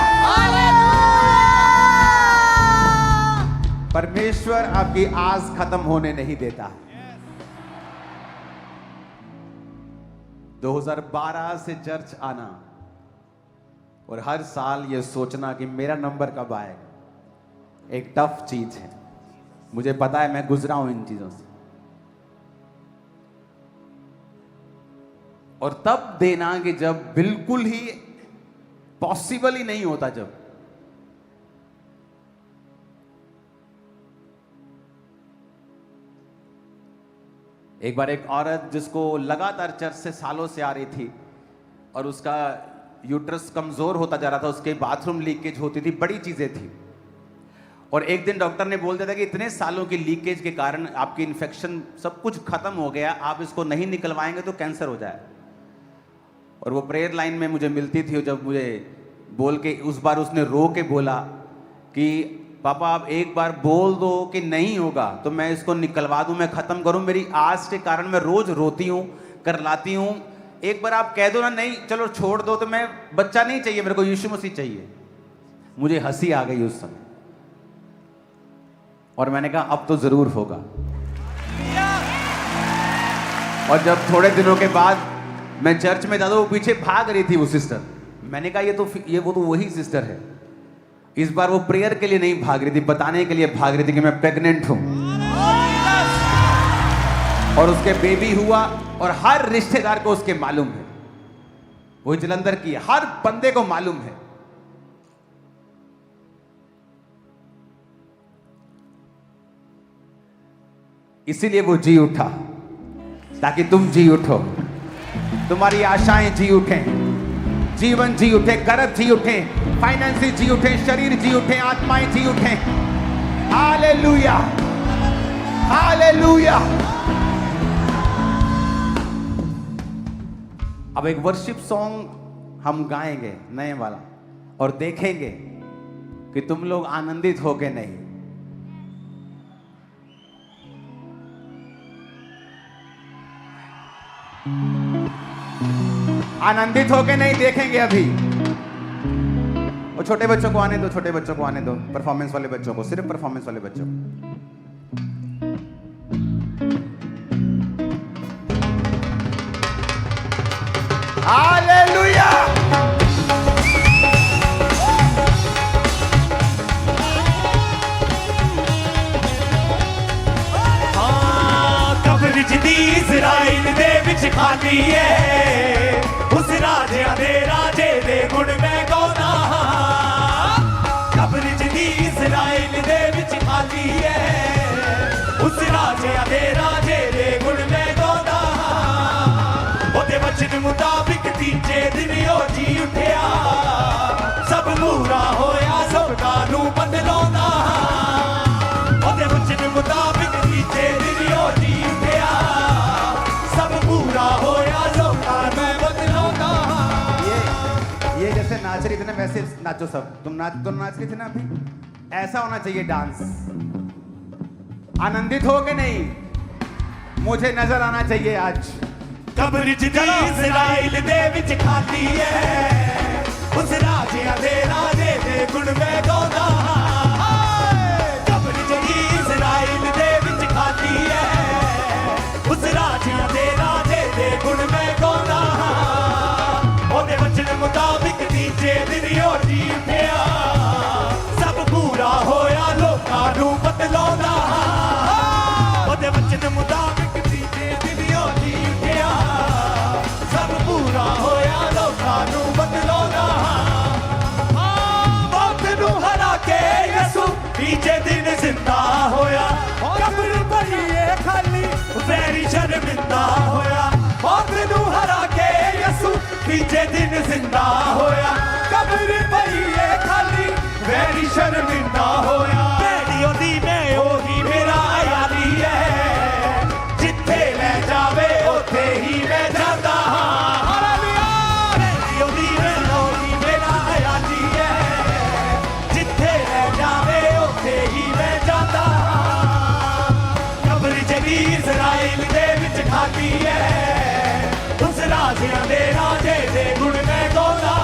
परमेश्वर आपकी आस खत्म होने नहीं देता। 2012 से चर्च आना और हर साल ये सोचना कि मेरा नंबर कब आएगा, एक टफ चीज है। मुझे पता है, मैं गुजरा हूं इन चीजों से। और तब देना कि जब बिल्कुल ही पॉसिबल ही नहीं होता। जब एक बार एक औरत जिसको लगातार चर्च से सालों से आ रही थी और उसका यूट्रस कमजोर होता जा रहा था, उसके बाथरूम लीकेज होती थी, बड़ी चीजें थी। और एक दिन डॉक्टर ने बोल दिया था कि इतने सालों की लीकेज के कारण आपकी इन्फेक्शन सब कुछ खत्म हो गया, आप इसको नहीं निकलवाएंगे तो कैंसर हो जाए। और वो प्रेयर लाइन में मुझे मिलती थी, जब मुझे बोल के उस बार उसने रो के बोला कि पापा आप एक बार बोल दो कि नहीं होगा तो मैं इसको निकलवा दूं, मैं खत्म करूं। मेरी आस के कारण मैं रोज रोती हूं, करलाती हूं। एक बार आप कह दो ना, नहीं चलो छोड़ दो, तो मैं बच्चा नहीं चाहिए, मेरे को यीशु मसीह चाहिए। मुझे हंसी आ गई उस समय और मैंने कहा अब तो जरूर होगा। और जब थोड़े दिनों के बाद मैं चर्च में जाता, वो पीछे भाग रही थी वो सिस्टर। मैंने कहा वो तो वही सिस्टर है। इस बार वो प्रेयर के लिए नहीं भाग रही थी, बताने के लिए भाग रही थी कि मैं प्रेग्नेंट हूं। और उसके बेबी हुआ और हर रिश्तेदार को उसके मालूम है। वो जलंधर की है, हर बंदे को मालूम है। इसीलिए वो जी उठा ताकि तुम जी उठो, तुम्हारी आशाएं जी उठें, जीवन जी उठे, गर्भ जी उठे, फाइनेंस जी उठे, शरीर जी उठे, आत्माएं जी उठे। Hallelujah, hallelujah. अब एक वर्शिप सॉन्ग हम गाएंगे नए वाला और देखेंगे कि तुम लोग आनंदित हो के नहीं। आनंदित होके नहीं, देखेंगे अभी। और छोटे बच्चों को आने दो, छोटे बच्चों को आने दो, परफॉर्मेंस वाले बच्चों को, सिर्फ परफॉर्मेंस वाले बच्चों को। हालेलुया।
विच खाली है उस राजिया दे गुण मैं गाउंदा कब्र च दी इज़राइल दे विच खाली है उस राजिया दे गुण मैं गाउंदा ओदे वचन मुताबिक तीजे दिन ओ जी उठिया सब पूरा होया सबका नू बदलाउंदा ओदे वचन मुताबिक तीजे दिन ओ जी उठिया सब पूरा होया सबका नू बदलाउंदा
ये जैसे नाच रही थी ना वैसे नाचो सब। तुम नाच रही थी ना अभी, ऐसा होना चाहिए डांस। आनंदित हो के नहीं, मुझे नजर आना चाहिए आज।
कब्र च दी इज़राइल दे विच खाली है उस राजिया दे गुण मैं गाउंदा कब्र च दी इज़राइल दे विच खाली है उस राजिया दे गुण मैं गाउंदा ओदे वचन मुताबिक तीजे दिन ओ जी उठिया सब पूरा होया लोकां नू बदलाउंदा ओदे वचन मुताबिक तीजे दिन ओ जी उठिया सब पूरा होया लोकां नू बदलाउंदा मौत नू हरा के यसू तीजे दिन जिंदा होया कब्र भरी है खाली वैरी शर्मिंदा होया मौत नू हरा के यसू तीजे दिन जिंदा होया कब्र भरी है खाली वैरी शर्मिंदा होया भैड़ियों दी मैं ओही मेरा यारी है जिथे ले जावे उथे ही मैं जाता हालेलुया भैड़ियों दी मैं ओही मेरा यारी है जिथे ले जावे उथे ही मैं जाता कब्र जदी इज़राइल दे विच खाली है उस राजिया दे गुण मैं गाउंदा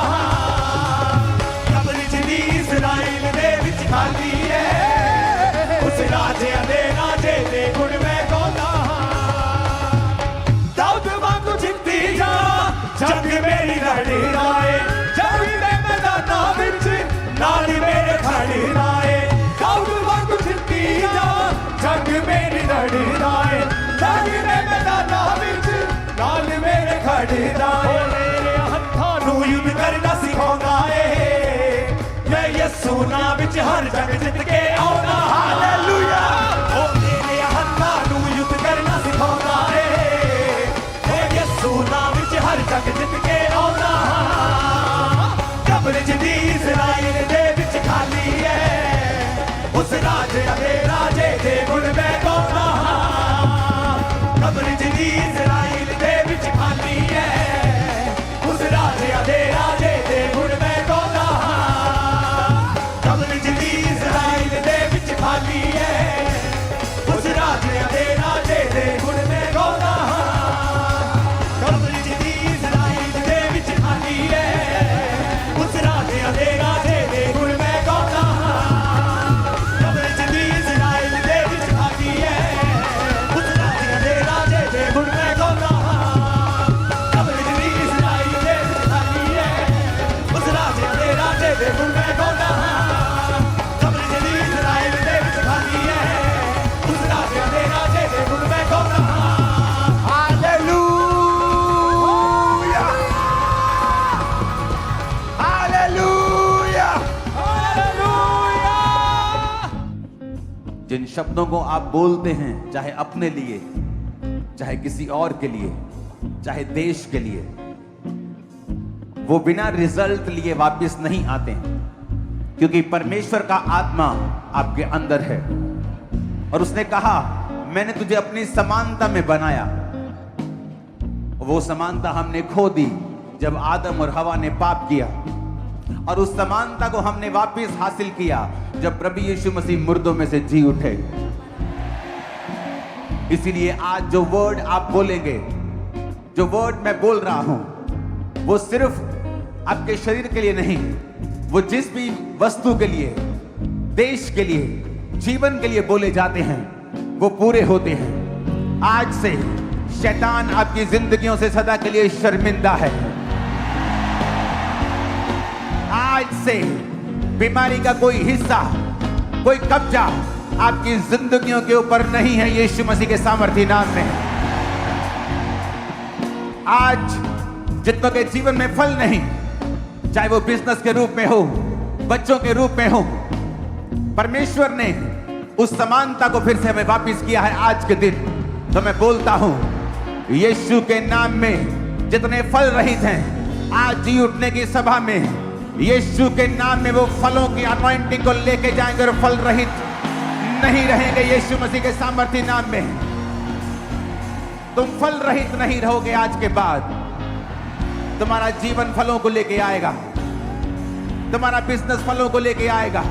कब्र च दी इज़राइल दे विच खाली है उस राजिया दे गुण मैं गाउंदा दाऊद वांगू जिंदी जा जंग मेरी लड़ी राए जंग दे मैदानां विच नाल मेरे खड़ी राए दाऊद वांगू जिंदी जा जंग मेरी लड़ी राए जंग दे मैदानां विच नाल मेरे खड़ी राए मेरे हत्थां नू युद्ध करना सिखाउंदा ए मैं यसू नां विच हर जंग जित के आउंदा हालेलुया ओ मेरे हत्थां नू युद्ध करना सिखाउंदा ए मैं यसू नां विच हर जंग जित के आउंदा कब्र च दी इज़राइल दे विच खाली है उस राजे दे गुण मैं गाउंदा कब्र च दी इज़राइल दे विच खाली है उस राजे दे गुण मैं गाउंदा कब्र च दी इज़राइल दे विच खाली है उस राजे दे गुण मैं गाउंदा कब्र च दी इज़राइल दे विच खाली है उस राजे दे गुण मैं गाउंदा कब्र च दी इज़राइल दे विच खाली है उस राजे दे गुण मैं गाउंदा कब्र च दी इज़राइल दे विच खाली है उस राजे दे गुण मैं गाउंदा कब्र च दी इज़राइल दे विच खाली है उस राजे दे गुण मैं गाउंदा
हालेलुया,
हालेलुया
जिन शब्दों को आप बोलते हैं, चाहे अपने लिए, चाहे किसी और के लिए, चाहे देश के लिए, वो बिना रिजल्ट लिए वापस नहीं आते हैं, क्योंकि परमेश्वर का आत्मा आपके अंदर है और उसने कहा मैंने तुझे अपनी समानता में बनाया। वो समानता हमने खो दी जब आदम और हवा ने पाप किया, और उस समानता को हमने वापस हासिल किया जब प्रभु यीशु मसीह मुर्दों में से जी उठे। इसीलिए आज जो वर्ड आप बोलेंगे, जो वर्ड मैं बोल रहा हूं, वो सिर्फ आपके शरीर के लिए नहीं, वो जिस भी वस्तु के लिए, देश के लिए, जीवन के लिए बोले जाते हैं वो पूरे होते हैं। आज से शैतान आपकी जिंदगियों से सदा के लिए शर्मिंदा है। आज से बीमारी का कोई हिस्सा, कोई कब्जा आपकी जिंदगियों के ऊपर नहीं है, यीशु मसीह के सामर्थी नाम में। आज जितनों के जीवन में फल नहीं, चाहे वो बिजनेस के रूप में हो, बच्चों के रूप में हो, परमेश्वर ने उस समानता को फिर से हमें वापस किया है आज के दिन। तो मैं बोलता हूं, यीशु के नाम में जितने फल रहित हैं, आज जी उठने की सभा में यीशु के नाम में वो फलों की अनॉइंटिंग को लेके जाएंगे और फल रहित नहीं रहेंगे। यीशु मसीह के सामर्थ्य नाम में तुम फल रहित नहीं रहोगे। आज के बाद तुम्हारा जीवन फलों को लेके आएगा, तुम्हारा बिजनेस फलों को लेके आएगा,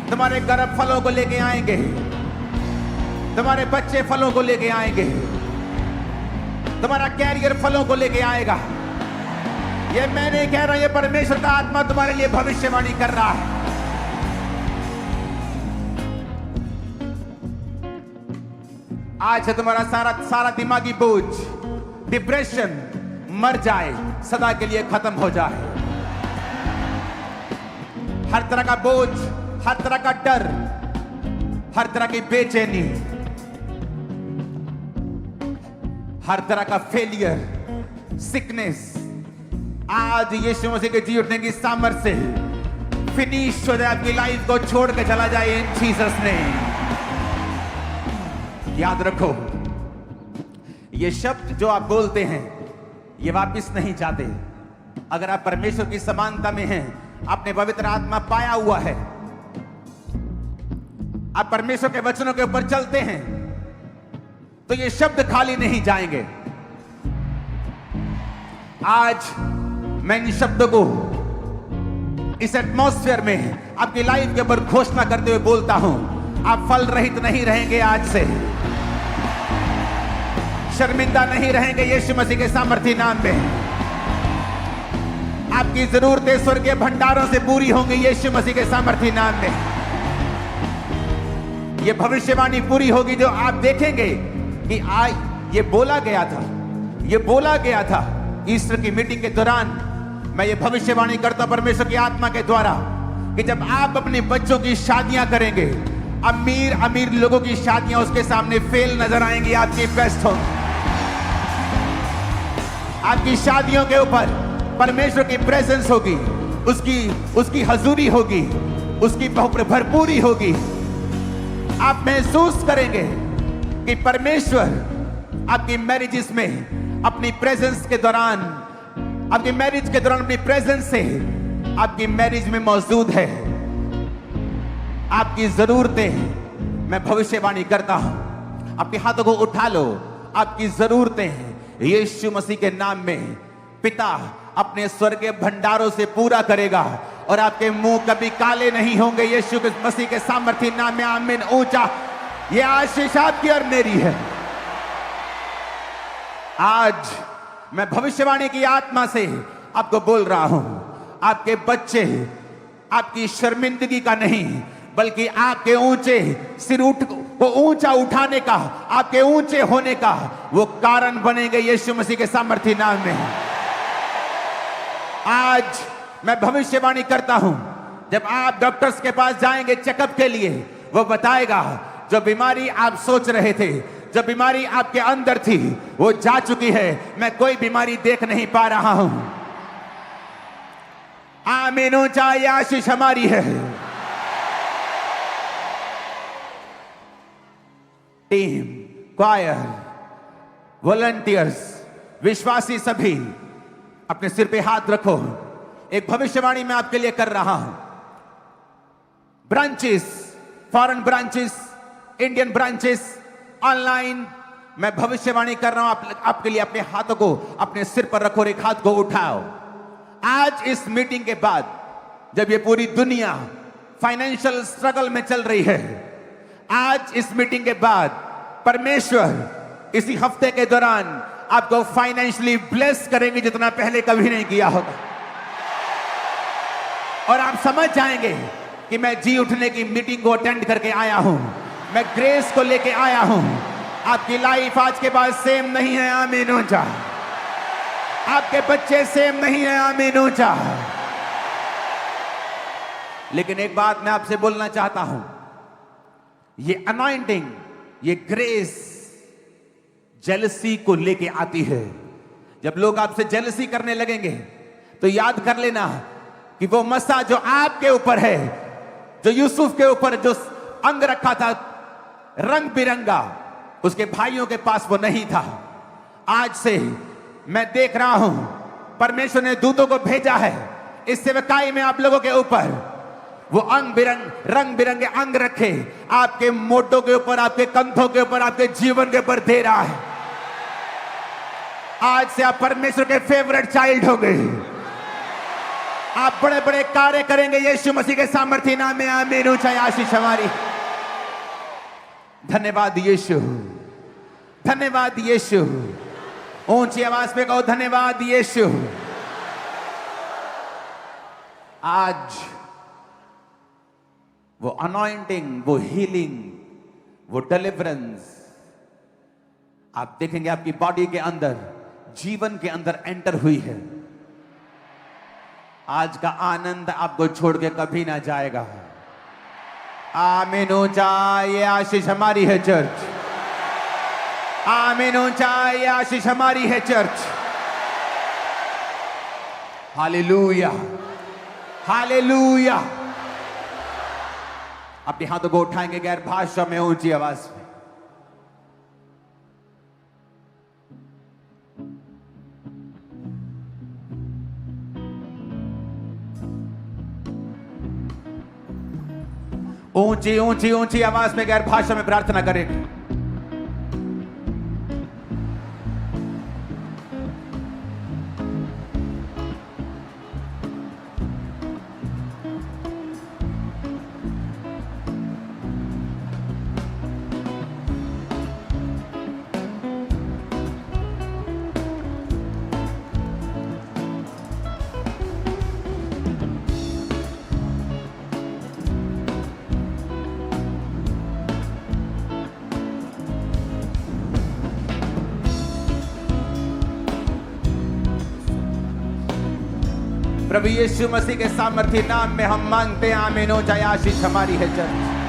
तुम्हारे गर्भ फलों को लेके आएंगे, तुम्हारे बच्चे फलों को लेके आएंगे, तुम्हारा कैरियर फलों को लेके आएगा। ये मैं नहीं कह रहा, ये परमेश्वर का आत्मा तुम्हारे लिए भविष्यवाणी कर रहा है। आज से तुम्हारा सारा दिमागी बोझ, डिप्रेशन मर जाए, सदा के लिए खत्म हो जाए। हर तरह का बोझ, हर तरह का डर, हर तरह की बेचैनी, हर तरह का फेलियर, सिकनेस, आज यीशु मसीह के जी उठने की सामर्थ्य से फिनिश हो जाए। आपकी लाइफ को छोड़ के चला जाए इन जीसस ने। याद रखो, ये शब्द जो आप बोलते हैं ये वापस नहीं जाते। अगर आप परमेश्वर की समानता में हैं, आपने पवित्र आत्मा पाया हुआ है, आप परमेश्वर के वचनों के ऊपर चलते हैं, तो ये शब्द खाली नहीं जाएंगे। आज मैं इन शब्दों को इस एटमॉस्फेयर में आपकी लाइफ के ऊपर घोषणा करते हुए बोलता हूं, आप फल रहित नहीं रहेंगे। आज से शर्मिंदा नहीं रहेंगे यीशु मसीह के सामर्थ्य नाम में। आपकी जरूरतें स्वर्गीय भंडारों से पूरी होंगी यीशु मसीह के सामर्थ्य नाम में। ये भविष्यवाणी पूरी होगी जो आप देखेंगे कि आज ये बोला गया था ईस्टर की मीटिंग के दौरान। मैं ये भविष्यवाणी करता परमेश्वर की आत्मा के द्वारा कि जब आप अपने बच्चों की शादियां करेंगे, अमीर लोगों की शादियां उसके सामने फेल नजर आएंगी, आपकी बेस्ट होगी। आपकी शादियों के ऊपर परमेश्वर की प्रेजेंस होगी, उसकी हजूरी होगी, उसकी भरपूरी होगी। आप महसूस करेंगे कि परमेश्वर आपकी मैरिजेस में अपनी प्रेजेंस के दौरान, आपकी मैरिज के दौरान अपनी प्रेजेंस से आपकी मैरिज में मौजूद है। आपकी जरूरतें, मैं भविष्यवाणी करता हूं, आपके हाथों को उठा लो। आपकी जरूरतें यीशु मसीह के नाम में पिता अपने स्वर्गीय भंडारों से पूरा करेगा और आपके मुंह कभी काले नहीं होंगे यीशु मसीह के सामर्थ्य नाम में। आमीन। ऊंचा ये आशीष आपकी और मेरी है। आज मैं भविष्यवाणी की आत्मा से आपको बोल रहा हूं, आपके बच्चे आपकी शर्मिंदगी का नहीं बल्कि आपके ऊंचे सिर को ऊंचा उठाने का, आपके ऊंचे होने का वो कारण बनेंगे यीशु मसीह के सामर्थ्य नाम में। आज मैं भविष्यवाणी करता हूं, जब आप डॉक्टर्स के पास जाएंगे चेकअप के लिए, वो बताएगा जो बीमारी आप सोच रहे थे, जो बीमारी आपके अंदर थी, वो जा चुकी है। मैं कोई बीमारी देख नहीं पा रहा हूं। आमीन। ऊंचा आशीष हमारी है। टीम, क्वायर, वॉलंटियर्स, विश्वासी सभी अपने सिर पे हाथ रखो। एक भविष्यवाणी मैं आपके लिए कर रहा हूं। Branches, foreign branches, Indian branches, online, मैं भविष्यवाणी कर रहा हूं आपके लिए। अपने हाथों को अपने सिर पर रखो और एक हाथ को उठाओ। आज इस मीटिंग के बाद, जब ये पूरी दुनिया फाइनेंशियल स्ट्रगल में चल रही है, आज इस मीटिंग के बाद परमेश्वर इसी हफ्ते के दौरान आपको फाइनेंशियली ब्लेस करेंगे जितना पहले कभी नहीं किया होगा। और आप समझ जाएंगे कि मैं जी उठने की मीटिंग को अटेंड करके आया हूं, मैं ग्रेस को लेके आया हूं। आपकी लाइफ आज के बाद सेम नहीं है। आमीन। ऊंचा। आपके बच्चे सेम नहीं है। आमीन। ऊंचा। लेकिन एक बात मैं आपसे बोलना चाहता हूं, ये अनॉइंटिंग, ये ग्रेस जेलसी को लेके आती है। जब लोग आपसे जेलसी करने लगेंगे तो याद कर लेना कि वो मसा जो आपके ऊपर है, जो यूसुफ के ऊपर जो अंग रखा था रंग बिरंगा, उसके भाइयों के पास वो नहीं था। आज से मैं देख रहा हूं परमेश्वर ने दूतों को भेजा है इस सेवकाई में आप लोगों के ऊपर वो रंग बिरंगे अंग रखे आपके मोटों के ऊपर, आपके कंधों के ऊपर, आपके जीवन के ऊपर दे रहा है। आज से आप परमेश्वर के फेवरेट चाइल्ड हो गए। आप बड़े बड़े कार्य करेंगे यीशु मसीह के सामर्थ्य नाम में। आमीन। ऊंचाई आशीष हमारी। धन्यवाद यीशु, धन्यवाद यीशु। ऊंची आवाज में कहो धन्यवाद यीशु। आज वो अनॉइंटिंग, वो हीलिंग, वो डिलीवरेंस आप देखेंगे आपकी बॉडी के अंदर, जीवन के अंदर एंटर हुई है। आज का आनंद आपको छोड़ के कभी ना जाएगा। आमीन। ऊंचाई आशीष हमारी है चर्च। आमीन। ऊंचाई आशीष हमारी है चर्च। Hallelujah, hallelujah. अपने हाथों को उठाएंगे गैर भाषा में ऊंची आवाज में। ऊंची ऊंची ऊंची आवाज में गैर भाषा में प्रार्थना करेंगे। प्रभु यीशु मसीह के सामर्थ्य नाम में हम मांगते हैं। आमीन। ऊंचाई आशीष हमारी है चर्च।